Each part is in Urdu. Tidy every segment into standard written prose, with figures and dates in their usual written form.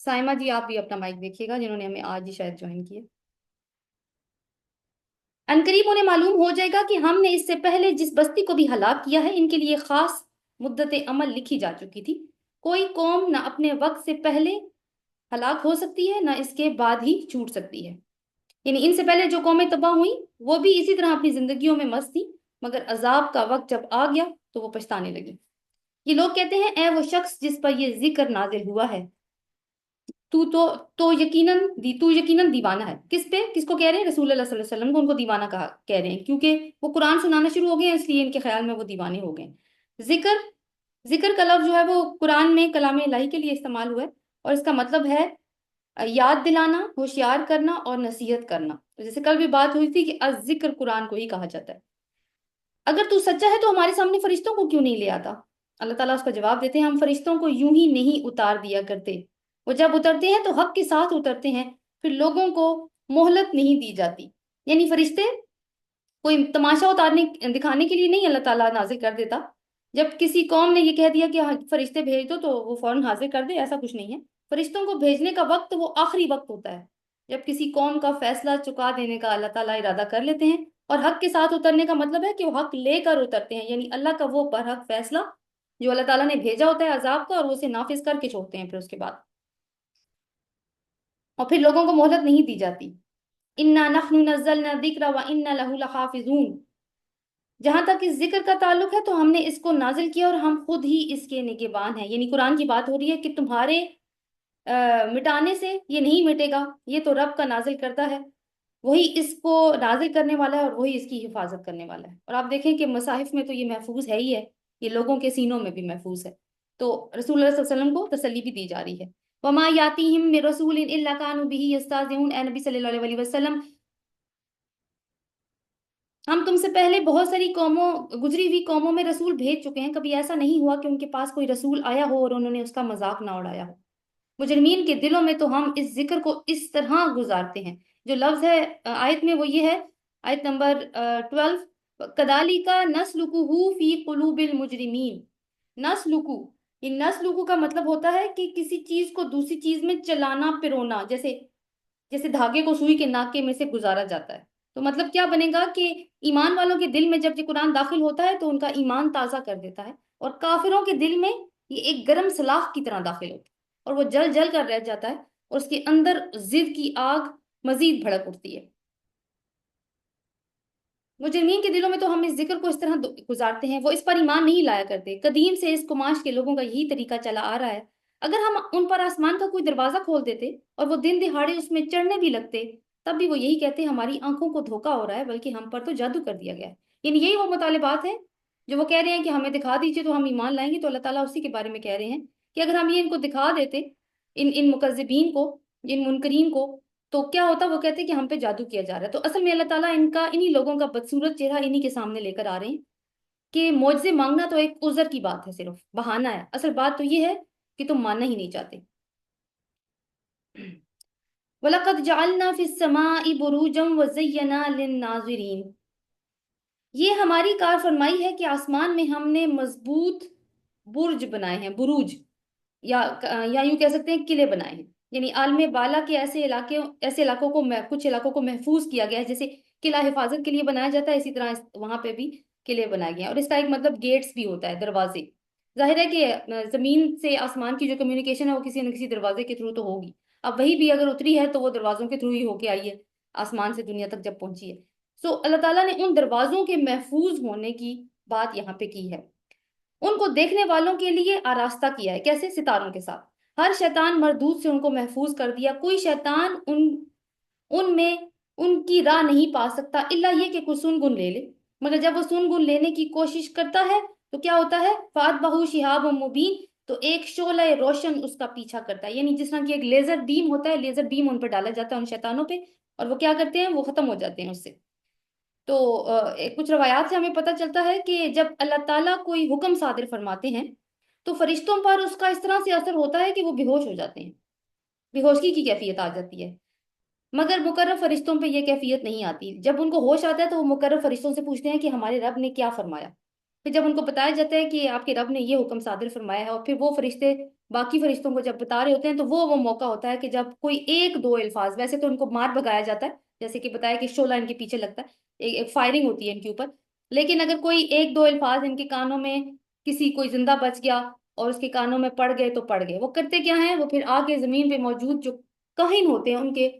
سائمہ جی آپ بھی اپنا مائک دیکھیے گا، جنہوں نے ہمیں آج ہی شاید جوائن کیا۔ عنقریب انہیں معلوم ہو جائے گا کہ ہم نے اس سے پہلے جس بستی کو بھی ہلاک کیا ہے ان کے لیے خاص مدت عمل لکھی جا چکی تھی۔ کوئی قوم نہ اپنے وقت سے پہلے ہلاک ہو سکتی ہے نہ اس کے بعد ہی چھوٹ سکتی ہے۔ یعنی ان سے پہلے جو قومیں تباہ ہوئیں وہ بھی اسی طرح اپنی زندگیوں میں مست تھیں، مگر عذاب کا وقت جب آ گیا تو وہ پچھتانے لگی۔ یہ لوگ کہتے ہیں اے وہ شخص جس پر یہ ذکر نازل ہوا ہے، تو تو تو یقیناً دیوانہ ہے۔ کس پہ، کس کو کہہ رہے ہیں؟ رسول اللہ صلی اللہ علیہ وسلم کو ان کو دیوانہ کہہ رہے ہیں، کیونکہ وہ قرآن سنانا شروع ہو گئے ہیں، اس لیے ان کے خیال میں وہ دیوانے ہو گئے ہیں۔ ذکر کا لفظ جو ہے وہ قرآن میں کلام الہی کے لیے استعمال ہوا ہے، اور اس کا مطلب ہے یاد دلانا، ہوشیار کرنا اور نصیحت کرنا۔ جیسے کل بھی بات ہوئی تھی کہ ذکر قرآن کو ہی کہا جاتا ہے۔ اگر تو سچا ہے تو ہمارے سامنے فرشتوں کو کیوں نہیں لے آتا؟ اللہ تعالیٰ اس کا جواب دیتے ہیں ہم فرشتوں کو یوں ہی نہیں اتار دیا کرتے، وہ جب اترتے ہیں تو حق کے ساتھ اترتے ہیں، پھر لوگوں کو مہلت نہیں دی جاتی۔ یعنی فرشتے کوئی تماشا اتارنے دکھانے کے لیے نہیں اللہ تعالیٰ نازل کر دیتا۔ جب کسی قوم نے یہ کہہ دیا کہ فرشتے بھیج دو تو وہ فوراً حاضر کر دے، ایسا کچھ نہیں ہے۔ فرشتوں کو بھیجنے کا وقت وہ آخری وقت ہوتا ہے جب کسی قوم کا فیصلہ چکا دینے کا اللہ تعالیٰ ارادہ کر لیتے ہیں، اور حق کے ساتھ اترنے کا مطلب ہے کہ وہ حق لے کر اترتے ہیں، یعنی اللہ کا وہ برحق فیصلہ جو اللہ تعالیٰ نے بھیجا ہوتا ہے عذاب کا، اور وہ اسے نافذ کر کے چھوڑتے ہیں پھر اس کے بعد، اور پھر لوگوں کو مہلت نہیں دی جاتی۔ انا نحن نزلنا الذکر وانا له لحافظون۔ جہاں تک اس ذکر کا تعلق ہے تو ہم نے اس کو نازل کیا اور ہم خود ہی اس کے نگہبان ہیں۔ یعنی قرآن کی بات ہو رہی ہے کہ تمہارے مٹانے سے یہ نہیں مٹے گا، یہ تو رب کا نازل کرتا ہے، وہی اس کو نازل کرنے والا ہے اور وہی اس کی حفاظت کرنے والا ہے۔ اور آپ دیکھیں کہ مصاحف میں تو یہ محفوظ ہے ہی ہے، یہ لوگوں کے سینوں میں بھی محفوظ ہے، تو رسول اللہ صلی اللہ علیہ وسلم کو تسلی بھی دی جا رہی ہے۔ وما یاتیہم من رسول الا کانوا بہ یستہزئون۔ اے نبی صلی اللہ علیہ وسلم، ہم تم سے پہلے بہت ساری قوموں، گزری ہوئی قوموں میں رسول بھیج چکے ہیں، کبھی ایسا نہیں ہوا کہ ان کے پاس کوئی رسول آیا ہو اور انہوں نے اس کا مذاق نہ اڑایا ہو۔ مجرمین کے دلوں میں تو ہم اس ذکر کو اس طرح گزارتے ہیں۔ جو لفظ ہے آیت میں وہ یہ ہے، آیت نمبر 12، کَذَلِکَ نَسْلُکُهُ فِی قُلُوبِ الْمُجْرِمِین۔ نسلکو، یہ نسلکو کا مطلب ہوتا ہے کہ کسی چیز کو دوسری چیز میں چلانا، پرونا، جیسے جیسے دھاگے کو سوئی کے ناکے میں سے گزارا جاتا ہے۔ تو مطلب کیا بنے گا کہ ایمان والوں کے دل میں جب یہ قرآن داخل ہوتا ہے تو ان کا ایمان تازہ کر دیتا ہے، اور کافروں کے دل میں یہ ایک گرم سلاخ کی طرح داخل ہوتا ہے، اور وہ جل جل کر رہ جاتا ہے، اور اس کے اندر ضد کی آگ مزید بھڑک اٹھتی ہے۔ مجرمین کے دلوں میں تو ہم اس ذکر کو اس طرح گزارتے ہیں، وہ اس پر ایمان نہیں لایا کرتے۔ قدیم سے اس کماش کے لوگوں کا یہی طریقہ چلا آ رہا ہے۔ اگر ہم ان پر آسمان کا کوئی دروازہ کھول دیتے اور وہ دن دہاڑے اس میں چڑھنے بھی لگتے، تب بھی وہ یہی کہتے ہماری آنکھوں کو دھوکا ہو رہا ہے، بلکہ ہم پر تو جادو کر دیا گیا ہے۔ یعنی یہی وہ مطالبات ہیں جو وہ کہہ رہے ہیں کہ ہمیں دکھا دیجیے تو ہم ایمان لائیں گے۔ تو اللہ تعالیٰ اسی کے بارے میں کہہ رہے ہیں کہ اگر ہم یہ ان کو دکھا دیتے، ان مکذبین کو، ان منکرین کو، تو کیا ہوتا؟ وہ کہتے ہیں کہ ہم پہ جادو کیا جا رہا ہے۔ تو اصل میں اللہ تعالیٰ انہی لوگوں کا بدصورت چہرہ انہی کے سامنے لے کر آ رہے ہیں کہ معجزے مانگنا تو ایک عذر کی بات ہے، صرف بہانہ ہے، اصل بات تو یہ ہے کہ تم ماننا ہی نہیں چاہتے۔ وَلَقَدْ جَعَلْنَا فِي السَّمَاءِ بُرُوجًا وَزَيَّنَا لِلنَّاظِرِينَ۔ یہ ہماری کار فرمائی ہے کہ آسمان میں ہم نے مضبوط برج بنائے ہیں، بروج، یا یوں کہہ سکتے ہیں قلعے بنائے ہیں۔ یعنی عالم بالا کے ایسے علاقوں کو، کچھ علاقوں کو محفوظ کیا گیا ہے، جیسے قلعہ حفاظت کے لیے بنایا جاتا ہے، اسی طرح وہاں پہ بھی قلعے بنائے گئے ہیں، اور اس کا ایک مطلب گیٹس بھی ہوتا ہے، دروازے۔ ظاہر ہے کہ زمین سے آسمان کی جو کمیونیکیشن ہے وہ کسی نہ کسی دروازے کے تھرو تو ہوگی۔ اب وہی بھی اگر اتری ہے تو وہ دروازوں کے تھرو ہی ہو کے آئی ہے، آسمان سے دنیا تک جب پہنچی ہے۔ سو اللہ تعالیٰ نے ان دروازوں کے محفوظ ہونے کی بات یہاں پہ کی ہے۔ ان کو دیکھنے والوں کے لیے آراستہ کیا ہے، کیسے؟ ستاروں کے ساتھ۔ ہر شیطان مردود سے ان کو محفوظ کر دیا، کوئی شیطان ان میں ان کی راہ نہیں پا سکتا، الا یہ کہ کوئی سن گن لے لے۔ مگر جب وہ سن گن لینے کی کوشش کرتا ہے تو کیا ہوتا ہے؟ فَأَتْبَعَهُ شِهَابٌ مُبِينٌ، تو ایک شعلہ روشن اس کا پیچھا کرتا ہے، یعنی جس طرح کی ایک لیزر بیم ہوتا ہے، لیزر بیم ان پر ڈالا جاتا ہے ان شیطانوں پہ، اور وہ کیا کرتے ہیں؟ وہ ختم ہو جاتے ہیں اس سے۔ تو کچھ روایات سے ہمیں پتہ چلتا ہے کہ جب اللہ تعالیٰ کوئی حکم صادر فرماتے ہیں تو فرشتوں پر اس کا اس طرح سے اثر ہوتا ہے کہ وہ بے ہوش ہو جاتے ہیں، بے ہوشی کی کیفیت آ جاتی ہے۔ مگر مقرب فرشتوں پہ یہ کیفیت نہیں آتی۔ جب ان کو ہوش آتا ہے تو وہ مقرب فرشتوں سے پوچھتے ہیں کہ ہمارے رب نے کیا فرمایا، پھر جب ان کو بتایا جاتا ہے کہ آپ کے رب نے یہ حکم صادر فرمایا ہے، اور پھر وہ فرشتے باقی فرشتوں کو جب بتا رہے ہوتے ہیں، تو وہ موقع ہوتا ہے کہ جب کوئی ایک دو الفاظ، ویسے تو ان کو مار بھگایا جاتا ہے جیسے کہ بتایا کہ شعلہ ان کے پیچھے لگتا ہے، ایک فائرنگ ہوتی ہے ان کے اوپر، لیکن اگر کوئی ایک دو الفاظ ان کے کانوں میں، کسی کوئی زندہ بچ گیا اور اس کے کانوں میں پڑ گئے تو پڑ گئے، وہ کرتے کیا ہیں، وہ پھر آ کے زمین پہ موجود جو کاہن ہوتے ہیں ان کے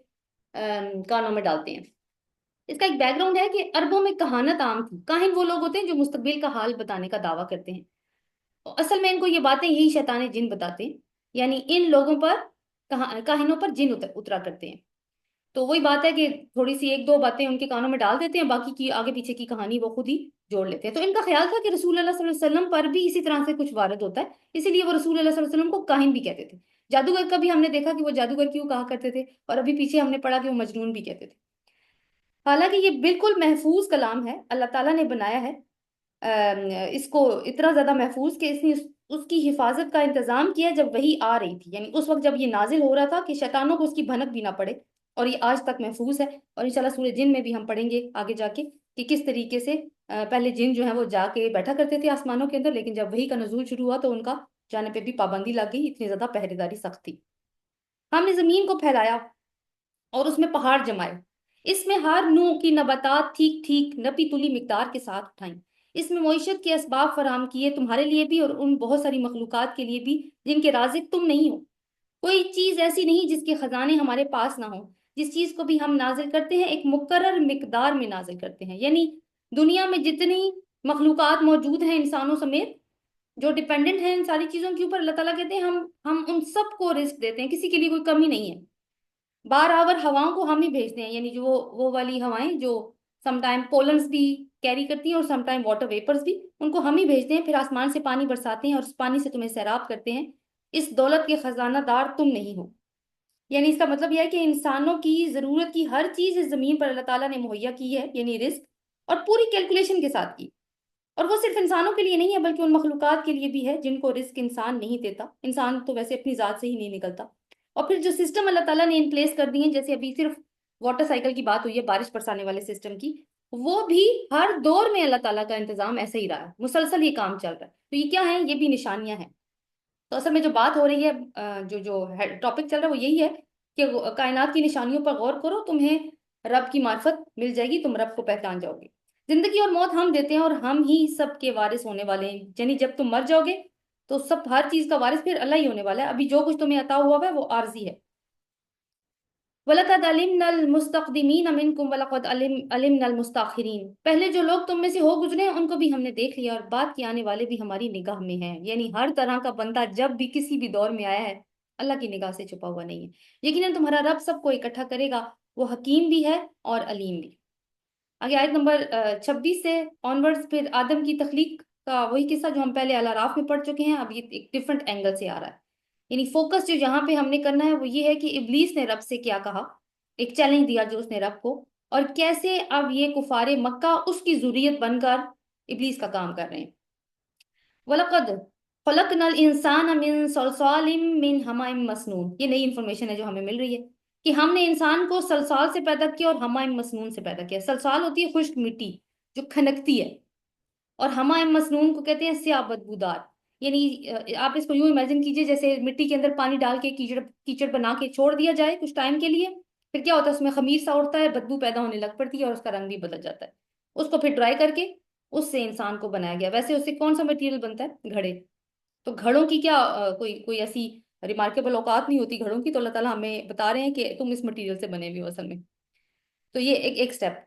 کانوں میں ڈالتے ہیں۔ اس کا ایک بیک گراؤنڈ ہے کہ عربوں میں کہانت عام تھی، کاہن وہ لوگ ہوتے ہیں جو مستقبل کا حال بتانے کا دعویٰ کرتے ہیں، اور اصل میں ان کو یہ باتیں یہی شیطان جن بتاتے ہیں، یعنی ان لوگوں پر کاہنوں پر جن اترا کرتے ہیں۔ تو وہی بات ہے کہ تھوڑی سی ایک دو باتیں ان کے کانوں میں ڈال دیتے ہیں، باقی کی آگے پیچھے کی کہانی وہ خود ہی جوڑ لیتے ہیں۔ تو ان کا خیال تھا کہ رسول اللہ صلی اللہ علیہ وسلم پر بھی اسی طرح سے کچھ وارد ہوتا ہے، اسی لیے وہ رسول اللہ صلی اللہ علیہ وسلم کو کاہن بھی کہتے تھے۔ جادوگر کا بھی ہم نے دیکھا کہ وہ جادوگر کیوں کہا کرتے تھے، اور ابھی پیچھے ہم نے پڑھا کہ وہ مجنون بھی کہتے تھے۔ حالانکہ یہ بالکل محفوظ کلام ہے، اللہ تعالیٰ نے بنایا ہے اس کو اتنا زیادہ محفوظ کہ اس نے اس کی حفاظت کا انتظام کیا جب وہی آ رہی تھی، یعنی اس وقت جب یہ نازل ہو رہا تھا کہ شیطانوں کو اس کی بھنک بھی نہ پڑے، اور یہ آج تک محفوظ ہے۔ اور انشاءاللہ سورہ جن میں بھی ہم پڑھیں گے آگے جا کے کہ کس طریقے سے پہلے جن جو ہیں وہ جا کے بیٹھا کرتے تھے آسمانوں کے اندر، لیکن جب وہی کا نزول شروع ہوا تو ان کا جانے پہ بھی پابندی لگ گئی، اتنی زیادہ پہرے داری سخت تھی۔ ہم نے زمین کو پھیلایا اور اس میں پہاڑ جمائے، اس میں ہر نوع کی نباتات ٹھیک ٹھیک نپی تلی مقدار کے ساتھ اٹھائیں، اس میں معیشت کے اسباب فراہم کیے تمہارے لیے بھی اور ان بہت ساری مخلوقات کے لیے بھی جن کے رازق تم نہیں ہو۔ کوئی چیز ایسی نہیں جس کے خزانے ہمارے پاس نہ ہوں، جس چیز کو بھی ہم نازل کرتے ہیں ایک مقرر مقدار میں نازل کرتے ہیں، یعنی دنیا میں جتنی مخلوقات موجود ہیں انسانوں سمیت جو ڈیپینڈنٹ ہیں ان ساری چیزوں کے اوپر، اللہ تعالیٰ کہتے ہیں ہم ان سب کو رزق دیتے ہیں، کسی کے لیے کوئی کمی نہیں ہے۔ بار آور ہواؤں کو ہم ہی بھیجتے ہیں، یعنی جو وہ والی ہوائیں جو سم ٹائم پولنس بھی کیری کرتی ہیں اور سم ٹائم واٹر ویپرز بھی، ان کو ہم ہی بھیجتے ہیں، پھر آسمان سے پانی برساتے ہیں اور اس پانی سے تمہیں سیراب کرتے ہیں۔ اس دولت کے خزانہ دار تم نہیں ہو۔ یعنی اس کا مطلب یہ ہے کہ انسانوں کی ضرورت کی ہر چیز اس زمین پر اللہ تعالیٰ نے مہیا کی ہے، یعنی رزق، اور پوری کیلکولیشن کے ساتھ کی، اور وہ صرف انسانوں کے لیے نہیں ہے بلکہ ان مخلوقات کے لیے بھی ہے جن کو رزق انسان نہیں دیتا، انسان تو ویسے اپنی ذات سے ہی نہیں نکلتا۔ اور پھر جو سسٹم اللہ تعالیٰ نے ان پلیس کر دی ہیں، جیسے ابھی صرف واٹر سائیکل کی بات ہوئی ہے، بارش برسانے والے سسٹم کی، وہ بھی ہر دور میں اللہ تعالیٰ کا انتظام ایسے ہی رہا ہے، مسلسل یہ کام چل رہا ہے۔ تو یہ کیا ہیں؟ یہ بھی نشانیاں ہیں۔ تو اصل میں جو بات ہو رہی ہے، جو ٹاپک چل رہا ہے وہ یہی ہے کہ کائنات کی نشانیوں پر غور کرو، تمہیں رب کی معرفت مل جائے گی، تم رب کو پہچان جاؤ گے۔ زندگی اور موت ہم دیتے ہیں اور ہم ہی سب کے وارث ہونے والے ہیں، یعنی جب تم مر جاؤ گے تو سب ہر چیز کا وارث پھر اللہ ہی ہونے والا ہے، ابھی جو کچھ تمہیں عطا ہوا ہے وہ عارضی ہے۔ وَلَقَدْ عَلِمْنَا الْمُسْتَقْدِمِينَ مِنْكُمْ وَلَقَدْ عَلِمْنَا الْمُسْتَأْخِرِينَ، پہلے جو لوگ تم میں سے ہو گزرے ہیں ان کو بھی ہم نے دیکھ لیا، اور بعد کے آنے والے بھی ہماری نگاہ میں ہیں، یعنی ہر طرح کا بندہ جب بھی کسی بھی دور میں آیا ہے اللہ کی نگاہ سے چھپا ہوا نہیں ہے۔ یقیناً تمہارا رب سب کو اکٹھا کرے گا، وہ حکیم بھی ہے اور علیم بھی۔ آگے آیت نمبر 26 سے آنورڈز پھر آدم کی تخلیق کا وہی قصہ جو ہم پہلے الاعراف میں پڑھ چکے ہیں، اب یہ ایک ڈفرنٹ اینگل سے آ رہا ہے۔ یعنی فوکس جو یہاں پہ ہم نے کرنا ہے وہ یہ ہے کہ ابلیس نے رب سے کیا کہا، ایک چیلنج دیا جو اس نے رب کو، اور کیسے اب یہ کفار مکہ اس کی ذریت بن کر ابلیس کا کام کر رہے ہیں۔ وَلَقَدْ خَلَقْنَا الْإِنسَانَ مِنْ صَلْصَالٍ مِنْ حَمَإٍ مَسْنُونٍ، یہ نئی انفارمیشن ہے جو ہمیں مل رہی ہے کہ ہم نے انسان کو صلصال سے پیدا کیا اور حمائم مسنون سے پیدا کیا۔ صلصال ہوتی ہے خشک مٹی جو کھنکتی ہے، اور حمائم مسنون کو کہتے ہیں سیاہ بدبودار، یعنی آپ اس کو یوں امیجن کیجئے جیسے مٹی کے اندر پانی ڈال کے کیچڑ بنا کے چھوڑ دیا جائے کچھ ٹائم کے لیے، پھر کیا ہوتا ہے اس میں خمیر سا اڑتا ہے، بدبو پیدا ہونے لگ پڑتی ہے اور اس کا رنگ بھی بدل جاتا ہے۔ اس کو پھر ڈرائی کر کے اس سے انسان کو بنایا گیا۔ ویسے اس سے کون سا مٹیریل بنتا ہے؟ گھڑے۔ تو گھڑوں کی کیا کوئی ایسی ریمارکیبل اوقات نہیں ہوتی گھڑوں کی، تو اللہ تعالیٰ ہمیں بتا رہے ہیں کہ تم اس مٹیریل سے بنے ہوئے ہو اصل میں۔ تو یہ ایک سٹیپ۔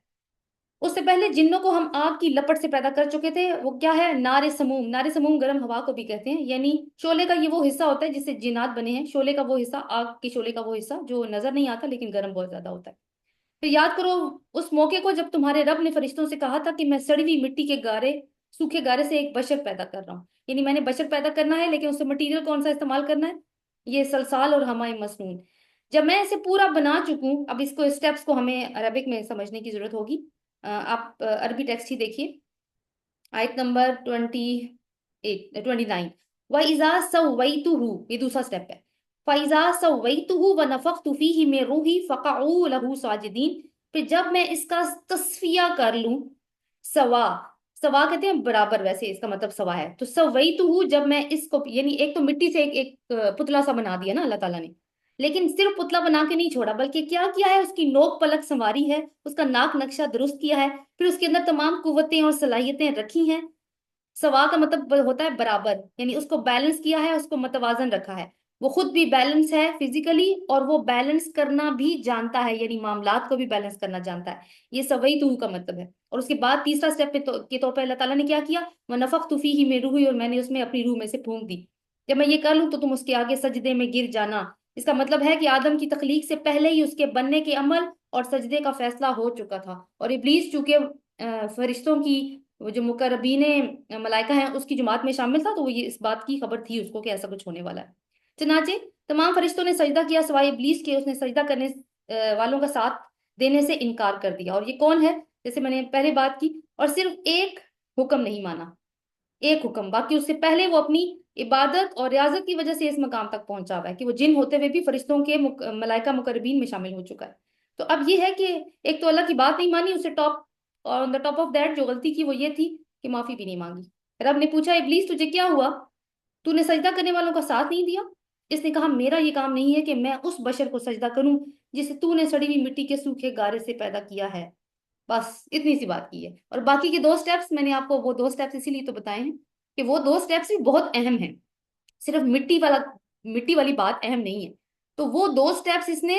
اس سے پہلے جنوں کو ہم آگ کی لپٹ سے پیدا کر چکے تھے، وہ کیا ہے؟ نار سموم۔ نار سموم گرم ہوا کو بھی کہتے ہیں، یعنی شعلے کا یہ وہ حصہ ہوتا ہے جس سے جنات بنے ہیں، شعلے کا وہ حصہ، آگ کے شعلے کا وہ حصہ جو نظر نہیں آتا لیکن گرم بہت زیادہ ہوتا ہے۔ پھر یاد کرو اس موقع کو جب تمہارے رب نے فرشتوں سے کہا تھا کہ میں سڑی ہوئی مٹی کے گارے، سوکھے گارے سے ایک بشر پیدا کر رہا ہوں، یعنی میں نے بشر پیدا کرنا ہے لیکن اس سے مٹیریل کون سا استعمال کرنا ہے؟ یہ سلسال اور ہمائم مسنون۔ جب میں اسے پورا بنا چکوں، اب اس کو اسٹیپس کو ہمیں عربک میں سمجھنے کی ضرورت ہوگی۔ آپ عربی ٹیکسٹ ہی دیکھیے، آیت نمبر 29۔ وَإِذَا سَوَّيْتُهُ، یہ دوسرا سٹیپ ہے۔ فَإِذَا سَوَّيْتُهُ وَنَفَخْتُ فِيهِ مِن رُوحِي فَقَعُوا لَهُ سَاجِدِينَ، پھر جب میں اس کا تصفیہ کر لوں، سوا سوا کہتے ہیں برابر، ویسے اس کا مطلب سوا ہے، تو سوئی تو ہوں، جب میں اس کو یعنی ایک تو مٹی سے ایک پتلا سا بنا دیا نا اللہ تعالیٰ نے، لیکن صرف پتلا بنا کے نہیں چھوڑا، بلکہ کیا کیا ہے، اس کی نوک پلک سنواری ہے، اس کا ناک نقشہ درست کیا ہے، پھر اس کے اندر تمام قوتیں اور صلاحیتیں رکھی ہیں۔ سوا کا مطلب ہوتا ہے برابر، یعنی اس کو بیلنس کیا ہے، اس کو متوازن رکھا ہے، وہ خود بھی بیلنس ہے فزیکلی، اور وہ بیلنس کرنا بھی جانتا ہے، یعنی معاملات کو بھی بیلنس کرنا جانتا ہے، یہ سوئی تو کا مطلب ہے۔ اور اس کے بعد تیسرا اسٹیپ کے طور پہ اللہ تعالیٰ نے کیا کیا، وَنَفَخْتُ فِيهِ مِن رُوحِي، اور میں نے اس میں اپنی روح میں سے پھونک دی، جب میں یہ کر لوں تو تم اس کے آگے سجدے میں گر جانا۔ اس کا مطلب ہے کہ آدم کی تخلیق سے پہلے ہی اس کے بننے کے عمل اور سجدے کا فیصلہ ہو چکا تھا، اور ابلیس چونکہ فرشتوں کی وہ جو مقربین ملائکہ ہیں اس کی جماعت میں شامل تھا، تو وہ یہ اس بات کی خبر تھی اس کو کہ ایسا کچھ ہونے والا ہے۔ چنانچہ تمام فرشتوں نے سجدہ کیا سوائے ابلیس کے، اس نے سجدہ کرنے والوں کا ساتھ دینے سے انکار کر دیا۔ اور یہ کون ہے؟ جیسے میں نے پہلے بات کی، اور صرف ایک حکم نہیں مانا، ایک حکم، باقی اس سے پہلے وہ اپنی عبادت اور ریاضت کی وجہ سے اس مقام تک پہنچا ہوا ہے کہ وہ جن ہوتے ہوئے بھی فرشتوں کے ملائکہ مقربین میں شامل ہو چکا ہے۔ تو اب یہ ہے کہ ایک تو اللہ کی بات نہیں مانی، اسے ٹاپ اور آن دا ٹاپ آف دیٹ جو غلطی کی وہ یہ تھی کہ معافی بھی نہیں مانگی۔ رب نے پوچھا ابلیس تجھے کیا ہوا، تو نے سجدہ کرنے والوں کا ساتھ نہیں دیا؟ اس نے کہا میرا یہ کام نہیں ہے کہ میں اس بشر کو سجدہ کروں جسے تو نے سڑی ہوئی مٹی کے سوکھے گارے سے پیدا کیا ہے۔ بس اتنی سی بات کی ہے، اور باقی کے دو سٹیپس میں نے آپ کو وہ دو سٹیپس اسی لیے تو بتائے ہیں کہ وہ دو سٹیپس بھی بہت اہم ہیں، صرف مٹی والی بات اہم نہیں ہے۔ تو وہ دو سٹیپس اس نے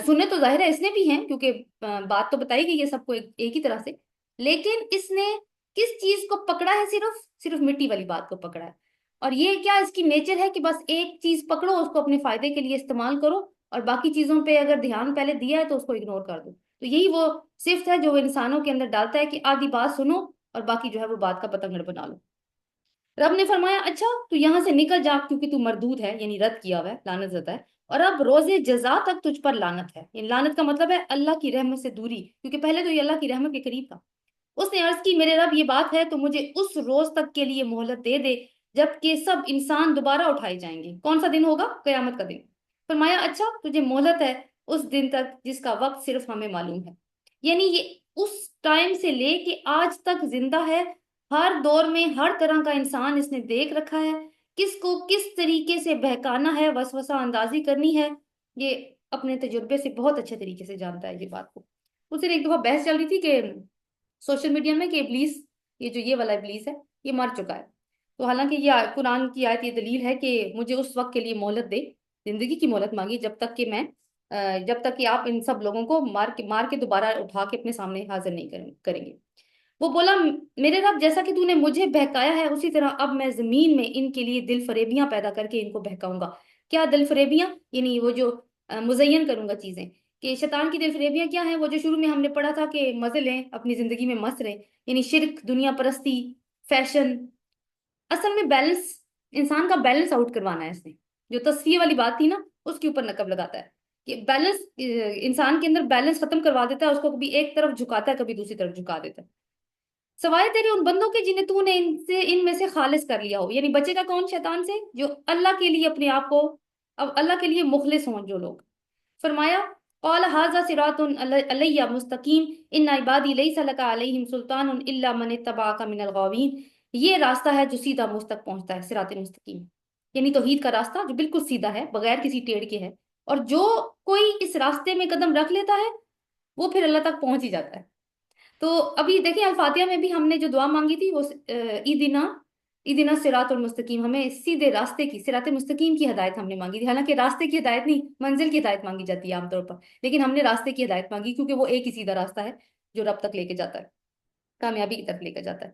سننے تو ظاہر ہے اس نے بھی ہیں، کیونکہ بات تو بتائی گئی ہے سب کو ایک ہی طرح سے، لیکن اس نے کس چیز کو پکڑا ہے، صرف مٹی والی بات کو پکڑا ہے۔ اور یہ کیا اس کی نیچر ہے کہ بس ایک چیز پکڑو، اس کو اپنے فائدے کے لیے استعمال کرو، اور باقی چیزوں پہ اگر دھیان پہلے دیا ہے تو اس کو اگنور کر دو۔ تو یہی وہ صفت ہے جو وہ انسانوں کے اندر ڈالتا ہے کہ آدھی بات سنو اور باقی جو ہے وہ بات کا پتنگڑ بنا لو۔ رب نے فرمایا اچھا تو یہاں سے نکل جا، کیونکہ تو مردود ہے، یعنی رد کیا ہوا ہے، لعنت زدہ ہے، اور اب روز جزا تک تجھ پر لعنت ہے۔ یعنی لعنت کا مطلب ہے اللہ کی رحمت سے دوری، کیونکہ پہلے تو یہ اللہ کی رحمت کے قریب تھا۔ اس نے عرض کی میرے رب یہ بات ہے تو مجھے اس روز تک کے لیے مہلت دے دے جب کہ سب انسان دوبارہ اٹھائے جائیں گے۔ کون سا دن ہوگا؟ قیامت کا دن۔ فرمایا اچھا تجھے مہلت ہے اس دن تک جس کا وقت صرف ہمیں معلوم ہے، یعنی یہ اس ٹائم سے لے کے آج تک زندہ ہے، ہر دور میں ہر طرح کا انسان اس نے دیکھ رکھا ہے، کس کو کس طریقے سے بہکانا ہے، وسوسہ اندازی کرنی ہے، یہ اپنے تجربے سے بہت اچھے طریقے سے جانتا ہے یہ بات کو۔ اس دن ایک دفعہ بحث چل رہی تھی کہ سوشل میڈیا میں کہ ابلیس، یہ والا ابلیس ہے یہ مر چکا ہے، تو حالانکہ یہ قرآن کی آیت یہ دلیل ہے کہ مجھے اس وقت کے لیے مہلت دے، زندگی کی مہلت مانگی جب تک کہ میں جب تک کہ آپ ان سب لوگوں کو مار کے دوبارہ اٹھا کے اپنے سامنے حاضر نہیں کریں گے۔ وہ بولا میرے رب جیسا کہ تو نے مجھے بہکایا ہے اسی طرح اب میں زمین میں ان کے لیے دل فریبیاں پیدا کر کے ان کو بہکاؤں گا۔ کیا دل فریبیاں؟ یعنی وہ جو مزین کروں گا چیزیں، کہ شیطان کی دل فریبیاں کیا ہیں؟ وہ جو شروع میں ہم نے پڑھا تھا کہ مزے لیں اپنی زندگی میں مست رہیں، یعنی شرک، دنیا پرستی، فیشن۔ اصل میں بیلنس، انسان کا بیلنس آؤٹ کروانا ہے اس نے، جو تصفیہ والی بات تھی نا اس کے اوپر نقب لگاتا ہے کہ بیلنس، انسان کے اندر بیلنس ختم کروا دیتا ہے، اس کو کبھی ایک طرف جھکاتا ہے کبھی دوسری طرف جھکا دیتا ہے۔ سوائے تیرے ان بندوں کے جنہیں تو نے ان میں سے خالص کر لیا ہو، یعنی بچے کا کون شیطان سے؟ جو اللہ کے لیے اپنے آپ کو، اب اللہ کے لیے مخلص ہوں جو لوگ۔ فرمایا قال ھذا صراط علی مستقیم ان عبادی لیس لک علیہم سلطان الا من اتبعک من الغاوین، یہ راستہ ہے جو سیدھا مجھ تک پہنچتا ہے، صراط مستقیم، یعنی توحید کا راستہ جو بالکل سیدھا ہے بغیر کسی ٹیڑھ کے ہے، اور جو کوئی اس راستے میں قدم رکھ لیتا ہے وہ پھر اللہ تک پہنچ ہی جاتا ہے۔ تو ابھی دیکھیں الفاتحہ میں بھی ہم نے جو دعا مانگی تھی وہ ایدنا صراط المستقیم، ہمیں سیدھے راستے کی، صراط مستقیم کی ہدایت ہم نے مانگی تھی، حالانکہ راستے کی ہدایت نہیں، منزل کی ہدایت مانگی جاتی ہے عام طور پر، لیکن ہم نے راستے کی ہدایت مانگی کیونکہ وہ ایک ہی سیدھا راستہ ہے جو رب تک لے کے جاتا ہے، کامیابی کی طرف لے کے جاتا ہے۔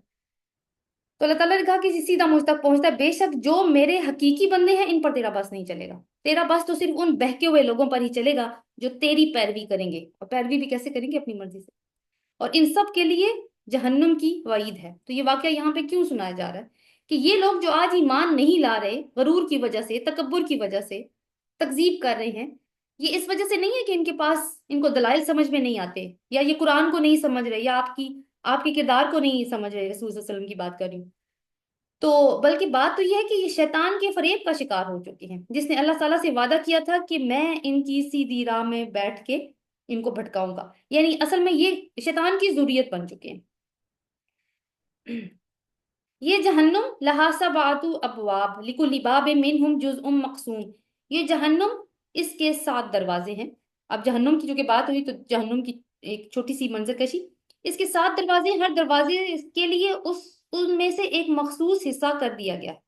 تو اللہ تعالیٰ نے کہا کہ سیدھا مجھ تک پہنچتا ہے، بے شک جو میرے حقیقی بندے ہیں ان پر تیرا بس نہیں چلے گا، تیرا بس تو صرف ان بہکے ہوئے لوگوں پر ہی چلے گا جو تیری پیروی کریں گے، اور پیروی بھی کیسے کریں گے؟ اپنی مرضی سے، اور ان سب کے لیے جہنم کی وعید ہے۔ تو یہ واقعہ یہاں پہ کیوں سنایا جا رہا ہے کہ یہ لوگ جو آج ایمان نہیں لا رہے، غرور کی وجہ سے، تکبر کی وجہ سے تکذیب کر رہے ہیں، یہ اس وجہ سے نہیں ہے کہ ان کے پاس، ان کو دلائل سمجھ میں نہیں آتے، یا یہ قرآن کو نہیں سمجھ رہے، یا آپ کے کردار کو نہیں سمجھ رہے، رسول صلی اللہ علیہ وسلم کی بات کر رہی ہوں، تو بلکہ بات تو یہ ہے کہ یہ شیطان کے فریب کا شکار ہو چکے ہیں، جس نے اللہ تعالیٰ سے وعدہ کیا تھا کہ میں ان کی سیدھی راہ میں بیٹھ کے ان کو بھٹکاؤں گا، یعنی اصل میں یہ شیطان کی ذریت بن چکے ہیں۔ یہ جہنم لہا سبعۃ ابواب لکل باب منہم جزء مقسوم، یہ جہنم، اس کے 7 دروازے ہیں۔ اب جہنم کی جو کہ بات ہوئی تو جہنم کی ایک چھوٹی سی منظر کشی، اس کے 7 دروازے ہیں، ہر دروازے کے لیے ان میں سے ایک مخصوص حصہ کر دیا گیا ہے۔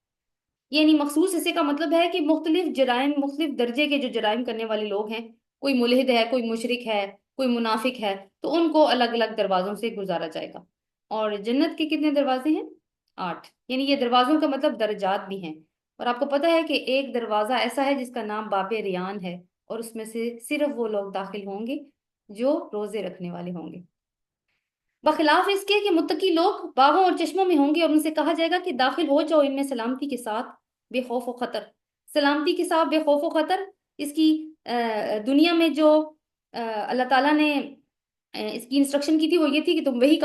یعنی مخصوص حصے کا مطلب ہے کہ مختلف جرائم، مختلف درجے کے جو جرائم کرنے والے لوگ ہیں، کوئی ملحد ہے، کوئی مشرک ہے، کوئی منافق ہے، تو ان کو الگ الگ دروازوں سے گزارا جائے گا۔ اور جنت کے کتنے دروازے ہیں؟ 8۔ یعنی یہ دروازوں کا مطلب درجات بھی ہیں۔ اور آپ کو پتہ ہے کہ ایک دروازہ ایسا ہے جس کا نام باب ریان ہے، اور اس میں سے صرف وہ لوگ داخل ہوں گے جو روزے رکھنے والے ہوں گے، بخلاف اس کے کہ متقی لوگ باغوں اور چشموں میں ہوں گے، اور ان سے کہا جائے گا کہ داخل ہو جاؤ ان میں سلامتی کے ساتھ بے خوف و خطر۔ سلامتی کے ساتھ بے خوف و خطر، اس کی دنیا میں جو اللہ تعالیٰ نے اس کی انسٹرکشن کی تھی وہ یہ تھی کہ تم وہی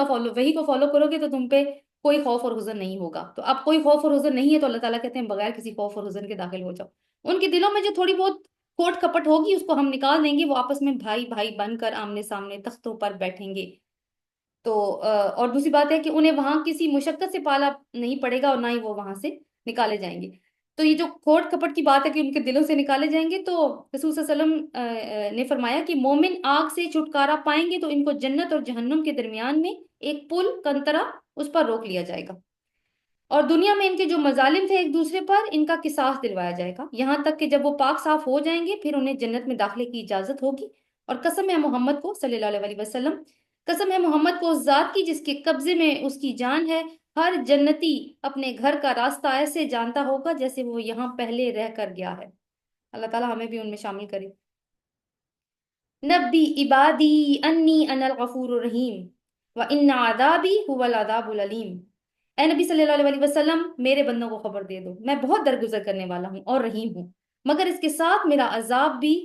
کو فالو کرو گے تو تم پہ کوئی خوف اور حزن نہیں ہوگا۔ تو اب کوئی خوف اور حزن نہیں ہے تو اللہ تعالیٰ کہتے ہیں بغیر کسی خوف اور حزن کے داخل ہو جاؤ۔ ان کے دلوں میں جو تھوڑی بہت کھوٹ کپٹ ہوگی اس کو ہم نکال دیں گے، وہ آپس میں بھائی بھائی بن کر آمنے سامنے تختوں پر بیٹھیں گے۔ تو اور دوسری بات ہے کہ انہیں وہاں کسی مشقت سے پالا نہیں پڑے گا، اور نہ ہی وہ وہاں سے نکالے جائیں گے۔ تو یہ جو کھوٹ کپٹ کی بات ہے کہ ان کے دلوں سے نکالے جائیں گے، تو رسول صلی اللہ علیہ وسلم نے فرمایا کہ مومن آگ سے چھٹکارا پائیں گے تو ان کو جنت اور جہنم کے درمیان میں ایک پل کنترا اس پر روک لیا جائے گا، اور دنیا میں ان کے جو مظالم تھے ایک دوسرے پر، ان کا قصاص دلوایا جائے گا، یہاں تک کہ جب وہ پاک صاف ہو جائیں گے پھر انہیں جنت میں داخلے کی اجازت ہوگی۔ اور قسم ہے محمد کو صلی اللہ علیہ وسلم، قسم ہے محمد کو اس ذات کی جس کے قبضے میں اس کی جان ہے، ہر جنتی اپنے گھر کا راستہ ایسے جانتا ہوگا جیسے وہ یہاں پہلے رہ کر گیا ہے۔ اللہ تعالیٰ ہمیں بھی ان میں شامل کرے۔ نبی عبادی انی انا الغفور الرحیم وان عذابی هو العذاب العلیم۔ اے نبی صلی اللہ علیہ وسلم، میرے بندوں کو خبر دے دو میں بہت درگزر کرنے والا ہوں اور رحیم ہوں، مگر اس کے ساتھ میرا عذاب بھی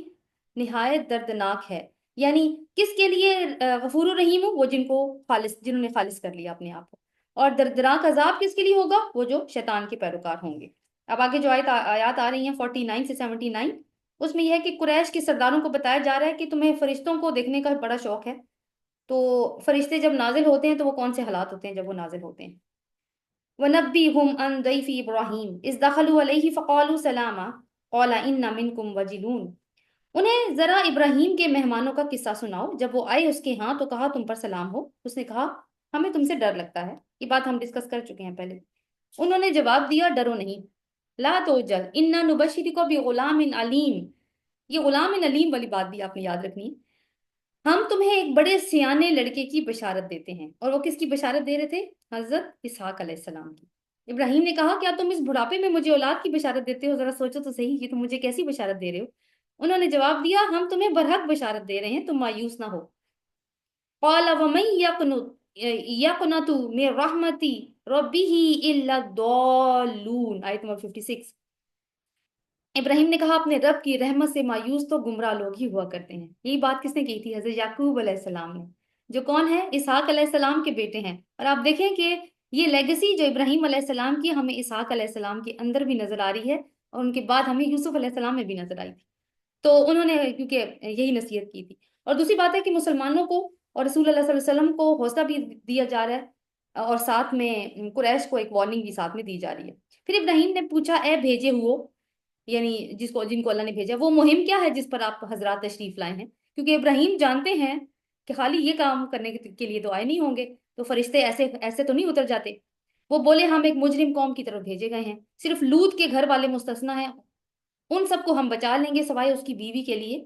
نہایت دردناک ہے۔ یعنی کس کے لیے غفور الرحیم ہوں؟ وہ جنہوں نے خالص کر لیا اپنے آپ کو۔ اور دردناک عذاب کس کے لیے ہوگا؟ وہ جو شیطان کے پیروکار ہوں گے۔ اب آگے جو آیات آ رہی ہیں 49 سے 79، اس میں یہ ہے کہ قریش کے سرداروں کو بتایا جا رہا ہے کہ تمہیں فرشتوں کو دیکھنے کا بڑا شوق ہے، تو فرشتے جب نازل ہوتے ہیں تو وہ کون سے حالات ہوتے ہیں جب وہ نازل ہوتے ہیں؟ وَنَبِّئْهُمْ عَنْ ضَيْفِ إِبْرَاهِيمَ إِذْ دَخَلُوا عَلَيْهِ فَقَالُوا سَلَامًا قَالَ إِنَّ مِنْكُمْ وَجِلُونَ۔ انہیں ذرا ابراہیم کے مہمانوں کا قصہ سناؤ، جب وہ آئے اس کے ہاں تو کہا تم پر سلام ہو، اس نے کہا ہمیں تم سے ڈر لگتا ہے۔ یہ بات ہم ڈسکس کر چکے ہیں پہلے۔ انہوں نے جواب دیا ڈرو نہیں، لا توجل انا نبشرک بغلام علیم۔ یہ غلام علیم والی بات بھی آپ نے یاد رکھنی ہے۔ ہم تمہیں ایک بڑے سیانے لڑکے کی بشارت دیتے ہیں۔ اور وہ کس کی بشارت دے رہے تھے؟ حضرت اسحاق علیہ السلام کی۔ ابراہیم نے کہا کیا تم اس بڑھاپے میں مجھے اولاد کی بشارت دیتے ہو؟ ذرا سوچو تو صحیح، یہ تم مجھے کیسی بشارت دے رہے ہو؟ انہوں نے جواب دیا ہم تمہیں برحق بشارت دے رہے ہیں، تم مایوس نہ ہو۔ قال ومن یقنط من رحمت ربہ الا الضالون، آیت نمبر 56۔ ابراہیم نے کہا اپنے رب کی رحمت سے مایوس تو گمراہ لوگ ہی ہوا کرتے ہیں۔ یہی بات کس نے کی تھی؟ حضرت یعقوب علیہ السلام نے، جو کون ہے؟ اسحاق علیہ السلام کے بیٹے ہیں۔ اور آپ دیکھیں کہ یہ لیگسی جو ابراہیم علیہ السلام کی ہمیں اسحاق علیہ السلام کے اندر بھی نظر آ رہی ہے، اور ان کے بعد ہمیں یوسف علیہ السلام میں بھی نظر آئی تھی۔ تو انہوں نے کیونکہ یہی نصیحت کی تھی۔ اور دوسری بات ہے کہ مسلمانوں کو اور رسول اللہ صلی اللہ علیہ وسلم کو حوصلہ بھی دیا جا رہا ہے، اور ساتھ میں قریش کو ایک وارننگ بھی ساتھ میں دی جا رہی ہے۔ پھر ابراہیم نے پوچھا اے بھیجے ہوئے، یعنی جن کو اللہ نے بھیجا، وہ مہم کیا ہے جس پر آپ حضرات تشریف لائے ہیں؟ کیونکہ ابراہیم جانتے ہیں کہ خالی یہ کام کرنے کے لیے تو آئے نہیں ہوں گے، تو فرشتے ایسے ایسے تو نہیں اتر جاتے۔ وہ بولے ہم ایک مجرم قوم کی طرف بھیجے گئے ہیں، صرف لوط کے گھر والے مستثنا ہیں، ان سب کو ہم بچا لیں گے سوائے اس کی بیوی کے لیے۔